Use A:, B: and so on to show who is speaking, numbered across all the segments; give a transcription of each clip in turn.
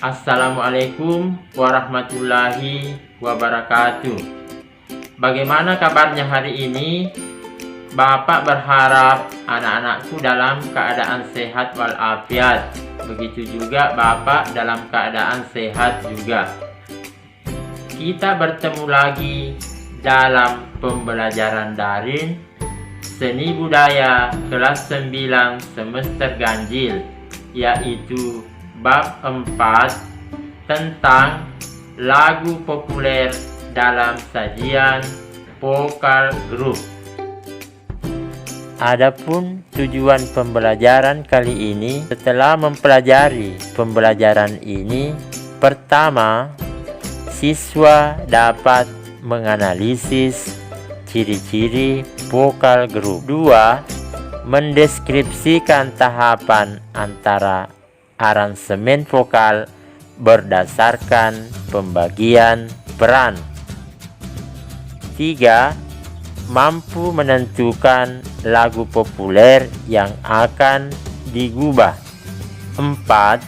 A: Assalamualaikum warahmatullahi wabarakatuh. Bagaimana kabarnya hari ini? Bapak berharap anak-anakku dalam keadaan sehat walafiat. Begitu juga Bapak dalam keadaan sehat juga. Kita bertemu lagi dalam pembelajaran daring Seni Budaya kelas 9 semester ganjil, yaitu bab 4 tentang lagu populer dalam sajian vokal grup. Adapun tujuan pembelajaran kali ini, setelah mempelajari pembelajaran ini, pertama, siswa dapat menganalisis ciri-ciri vokal grup. 2. Mendeskripsikan tahapan antara aransemen vokal berdasarkan pembagian peran. 3. Mampu menentukan lagu populer yang akan digubah. 4.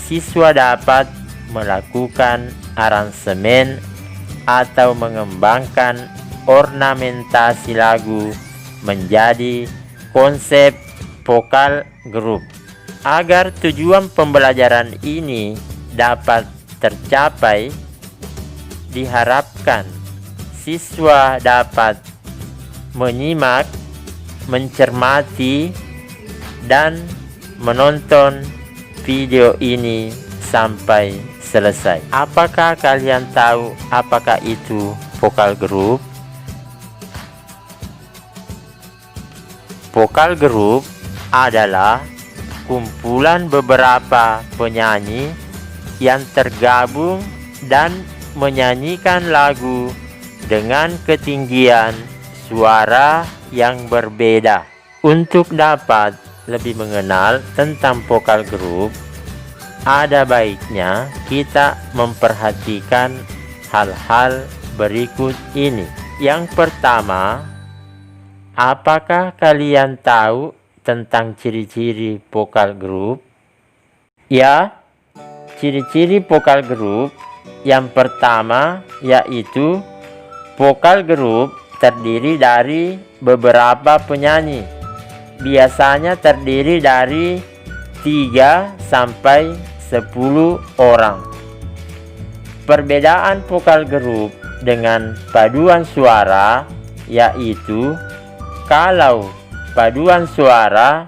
A: Siswa dapat melakukan aransemen atau mengembangkan ornamentasi lagu menjadi konsep vokal grup. Agar tujuan pembelajaran ini dapat tercapai, diharapkan siswa dapat menyimak, mencermati, dan menonton video ini sampai selesai. Apakah kalian tahu apakah itu vokal grup? Vokal grup adalah kumpulan beberapa penyanyi yang tergabung dan menyanyikan lagu dengan ketinggian suara yang berbeda. Untuk dapat lebih mengenal tentang vokal grup, ada baiknya kita memperhatikan hal-hal berikut ini. Yang pertama, apakah kalian tahu tentang ciri-ciri vokal grup? Ya, ciri-ciri vokal grup yang pertama yaitu vokal grup terdiri dari beberapa penyanyi. Biasanya terdiri dari 3 sampai 10 orang. Perbedaan vokal grup dengan paduan suara yaitu kalau paduan suara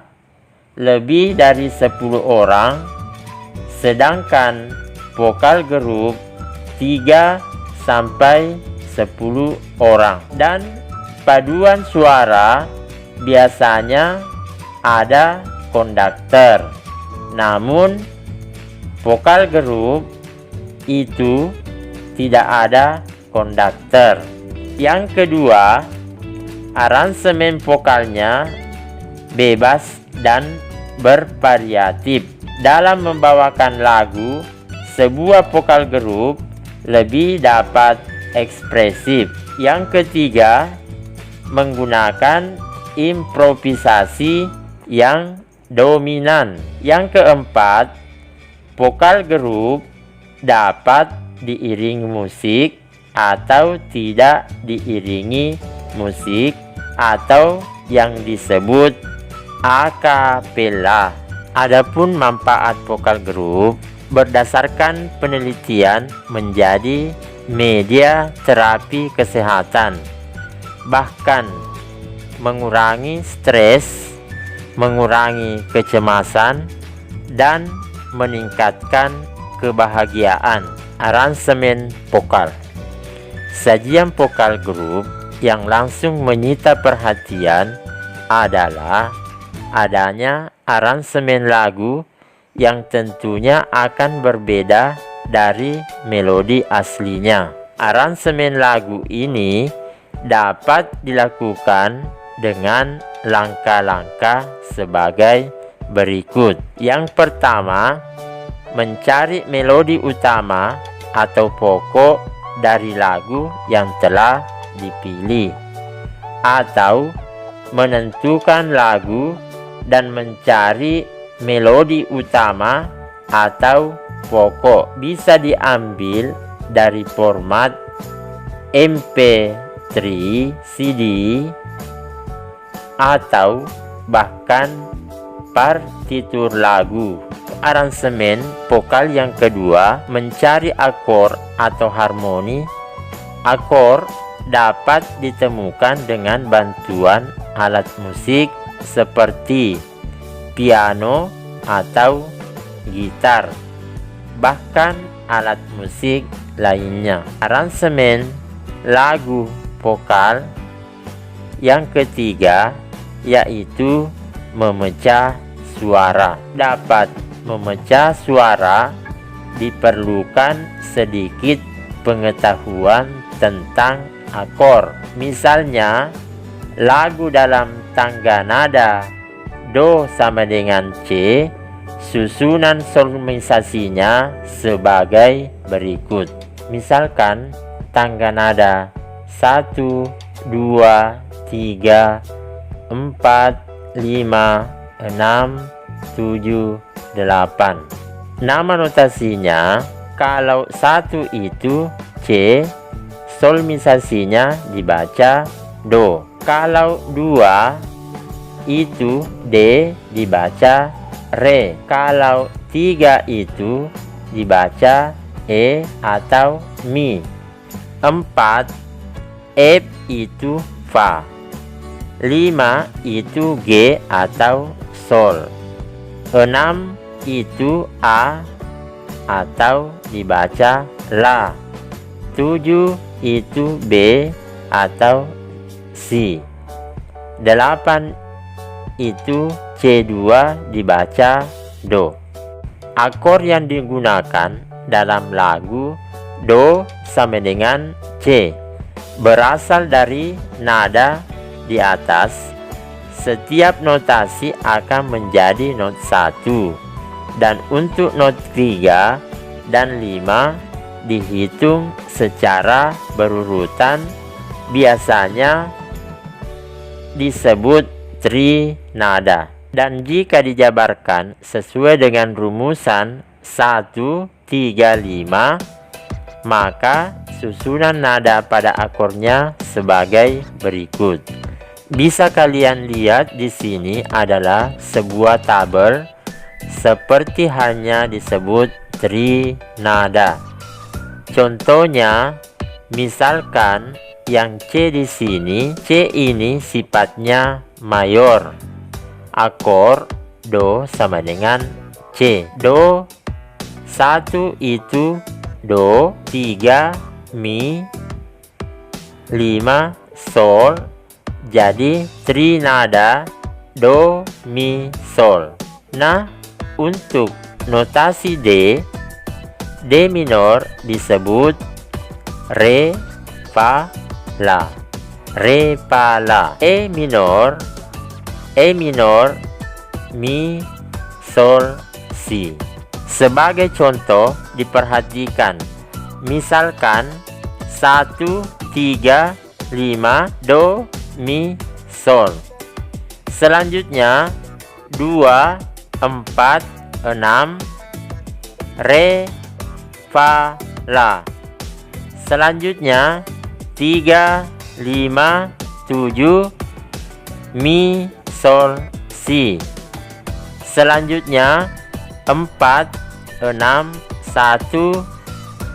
A: lebih dari 10 orang, sedangkan vokal grup 3 sampai 10 orang. Dan paduan suara biasanya ada konduktor. Namun vokal grup itu tidak ada konduktor. Yang kedua, aransemen vokalnya bebas dan bervariatif. Dalam membawakan lagu, sebuah vokal grup lebih dapat ekspresif. Yang ketiga, menggunakan improvisasi yang dominan. Yang keempat, vokal grup dapat diiringi musik atau tidak diiringi musik atau yang disebut akapela. Adapun manfaat vokal grup berdasarkan penelitian menjadi media terapi kesehatan, bahkan mengurangi stres, mengurangi kecemasan, dan meningkatkan kebahagiaan. Aransemen vokal. Sajian vokal grup yang langsung menyita perhatian adalah adanya aransemen lagu yang tentunya akan berbeda dari melodi aslinya. Aransemen lagu ini dapat dilakukan dengan langkah-langkah sebagai berikut. Yang pertama, mencari melodi utama atau pokok dari lagu yang telah dipilih, atau menentukan lagu dan mencari melodi utama atau pokok bisa diambil dari format MP3, CD, atau bahkan partitur lagu. Aransemen vokal yang kedua mencari akor atau harmoni. Akor dapat ditemukan dengan bantuan alat musik seperti piano atau gitar, bahkan alat musik lainnya. Aransemen lagu vokal yang ketiga yaitu memecah suara. Dapat memecah suara diperlukan sedikit pengetahuan tentang akor. Misalnya, lagu dalam tangga nada Do sama dengan C, susunan solmisasinya sebagai berikut. Misalkan tangga nada 1, 2, 3, 4, 5, 6, 7, 8. Nama notasinya, kalau 1 itu C, solmisasinya dibaca Do. Kalau 2 itu D, dibaca Re. Kalau 3 itu dibaca E atau Mi. 4 F itu Fa. 5 itu G atau Sol. 6 itu A atau dibaca La. 7 itu B atau Si. 8 itu C2 dibaca Do. Akor yang digunakan dalam lagu Do sama dengan C berasal dari nada di atas. Setiap notasi akan menjadi not 1, dan untuk not 3 dan 5 dihitung secara berurutan, biasanya disebut trinada. Dan jika dijabarkan sesuai dengan rumusan 1, 3, 5, maka susunan nada pada akornya sebagai berikut. Bisa kalian lihat di sini adalah sebuah tabel seperti hanya disebut trinada. Contohnya, misalkan yang C di sini, C ini sifatnya mayor. Akor Do sama dengan C. Do 1 itu Do, 3 Mi, 5 Sol. Jadi trinada Do, Mi, Sol. Nah, untuk notasi D, D minor disebut Re, Fa, La. Re, Fa, La. E minor, Mi, Sol, Si. Sebagai contoh diperhatikan, misalkan 1, 3, 5 Do, Mi, Sol. Selanjutnya 2, 4, 6 Re, Fa, La. Selanjutnya 3, 5, 7 Mi, Sol, Si. Selanjutnya 4, 6, 1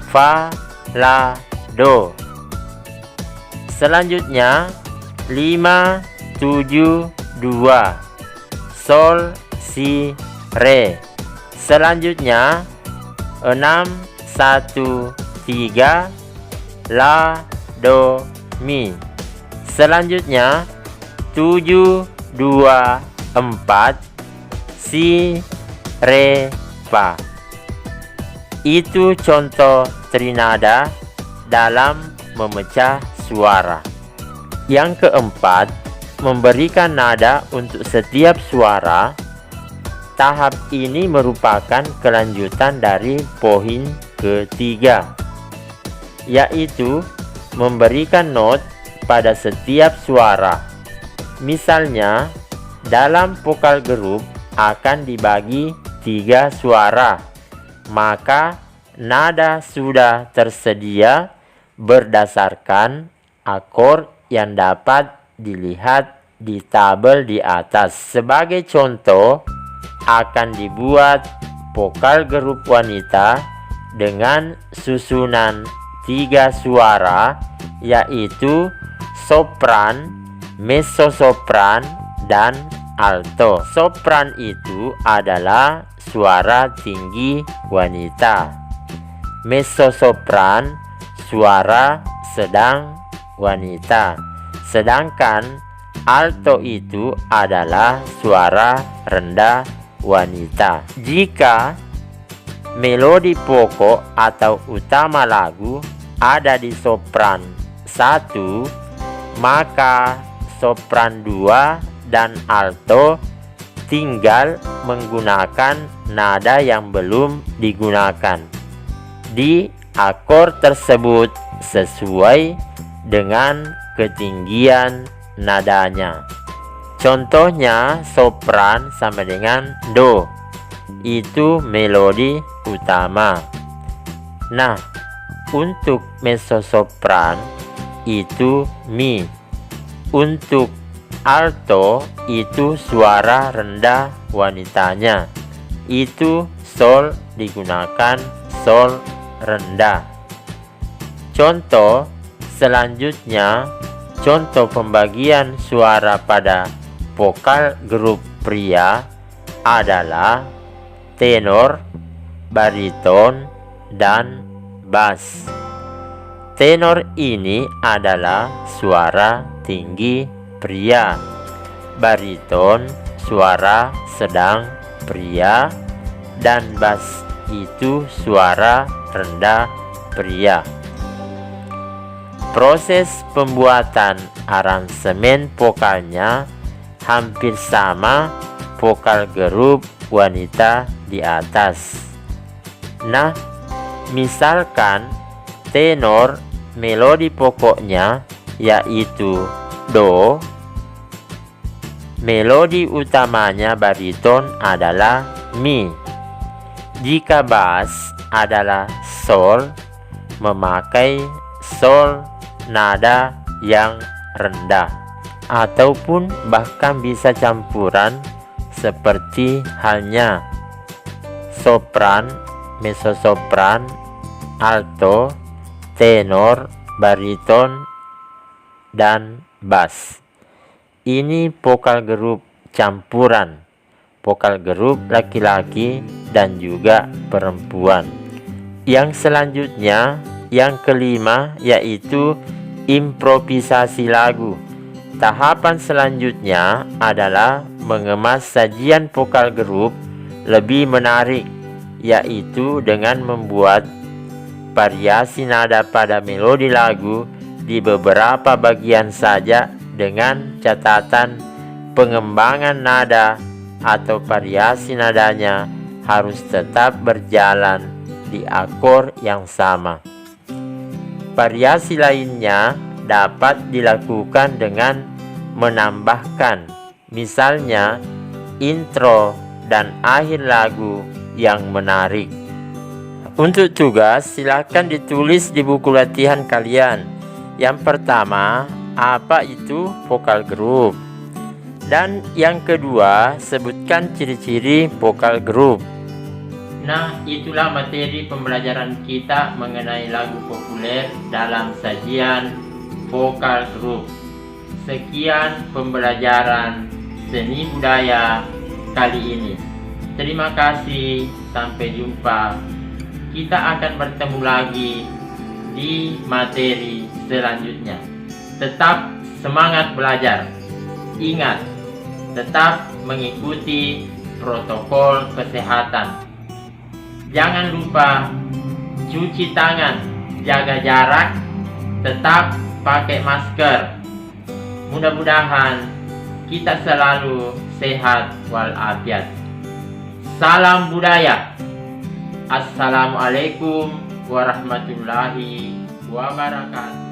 A: Fa, La, Do. Selanjutnya 5, 7, 2 Sol, Si, Re. Selanjutnya 6, 1, 3 La, Do, Mi. Selanjutnya 7, 2, 4 Si, Re, Fa. Itu contoh trinada dalam memecah suara. Yang keempat, memberikan nada untuk setiap suara. Tahap ini merupakan kelanjutan dari poin ketiga, yaitu memberikan not pada setiap suara. Misalnya, dalam vokal grup akan dibagi 3 suara, maka nada sudah tersedia berdasarkan akord yang dapat dilihat di tabel di atas. Sebagai contoh, akan dibuat vokal grup wanita dengan susunan 3 suara, yaitu sopran, mezzosopran, dan alto. Sopran itu adalah suara tinggi wanita. Mezzosopran suara sedang wanita. Sedangkan alto itu adalah suara rendah wanita. Jika melodi pokok atau utama lagu ada di sopran 1, maka sopran 2 dan alto tinggal menggunakan nada yang belum digunakan di akord tersebut sesuai dengan ketinggian nadanya. Contohnya sopran sama dengan do, itu melodi utama. Nah, untuk mezzosopran itu mi. Untuk alto itu suara rendah wanitanya, itu sol digunakan sol rendah. Contoh selanjutnya, contoh pembagian suara pada vokal grup pria adalah tenor, bariton, dan bass. Tenor ini adalah suara tinggi pria, bariton suara sedang pria, dan bass itu suara rendah pria. Proses pembuatan aransemen vokalnya hampir sama vokal grup wanita di atas. Nah, misalkan tenor melodi pokoknya yaitu do, melodi utamanya bariton adalah mi. Jika bass adalah sol, memakai sol nada yang rendah, ataupun bahkan bisa campuran seperti halnya sopran, mezzosopran, alto, tenor, bariton, dan bass. Ini vokal grup campuran, vokal grup laki-laki dan juga perempuan. Yang selanjutnya, yang kelima, yaitu improvisasi lagu. Tahapan selanjutnya adalah mengemas sajian vokal grup lebih menarik, yaitu dengan membuat variasi nada pada melodi lagu di beberapa bagian saja, dengan catatan pengembangan nada atau variasi nadanya harus tetap berjalan di akor yang sama. Variasi lainnya dapat dilakukan dengan menambahkan, misalnya intro dan akhir lagu yang menarik. Untuk tugas, silakan ditulis di buku latihan kalian. Yang pertama, apa itu vokal grup? Dan yang kedua, sebutkan ciri-ciri vokal grup. Nah, itulah materi pembelajaran kita mengenai lagu populer dalam sajian vokal grup. Sekian pembelajaran seni budaya kali ini. Terima kasih, sampai jumpa. Kita akan bertemu lagi di materi selanjutnya. Tetap semangat belajar. Ingat, tetap mengikuti protokol kesehatan. Jangan lupa cuci tangan, jaga jarak, tetap pakai masker. Mudah-mudahan kita selalu sehat walafiat. Salam budaya. Assalamualaikum warahmatullahi wabarakatuh.